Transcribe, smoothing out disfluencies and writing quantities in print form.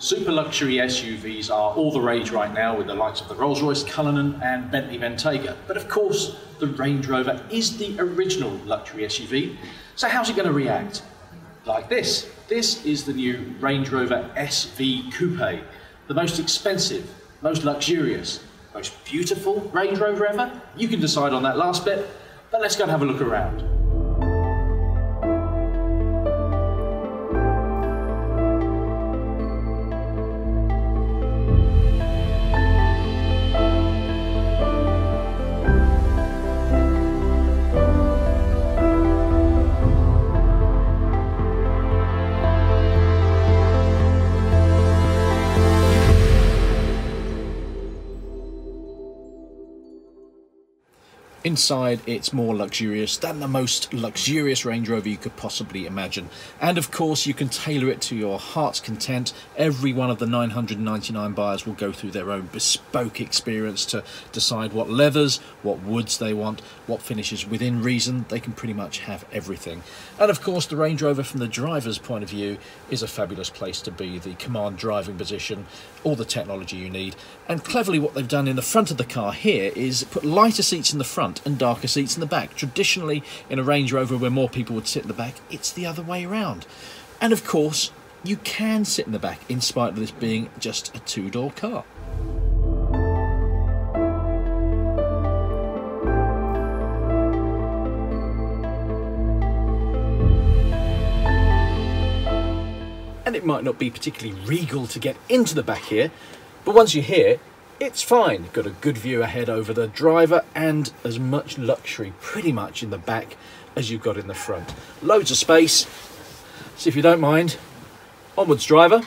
Super luxury SUVs are all the rage right now with the likes of the Rolls-Royce Cullinan and Bentley Bentayga. But of course, the Range Rover is the original luxury SUV. So how's it going to react? Like this. This is the new Range Rover SV Coupe, the most expensive, most luxurious, most beautiful Range Rover ever. You can decide on that last bit, but let's go and have a look around. Inside, it's more luxurious than the most luxurious Range Rover you could possibly imagine. And of course, you can tailor it to your heart's content. Every one of the 999 buyers will go through their own bespoke experience to decide what leathers, what woods they want, what finishes. Within reason, they can pretty much have everything. And of course, the Range Rover from the driver's point of view is a fabulous place to be. The command driving position, all the technology you need. And cleverly, what they've done in the front of the car here is put lighter seats in the front and darker seats in the back. Traditionally, in a Range Rover where more people would sit in the back, it's the other way around. And of course, you can sit in the back in spite of this being just a two-door car. And it might not be particularly regal to get into the back here, but once you're here, it's fine. Got a good view ahead over the driver and as much luxury pretty much in the back as you've got in the front. Loads of space. So if you don't mind, onwards driver.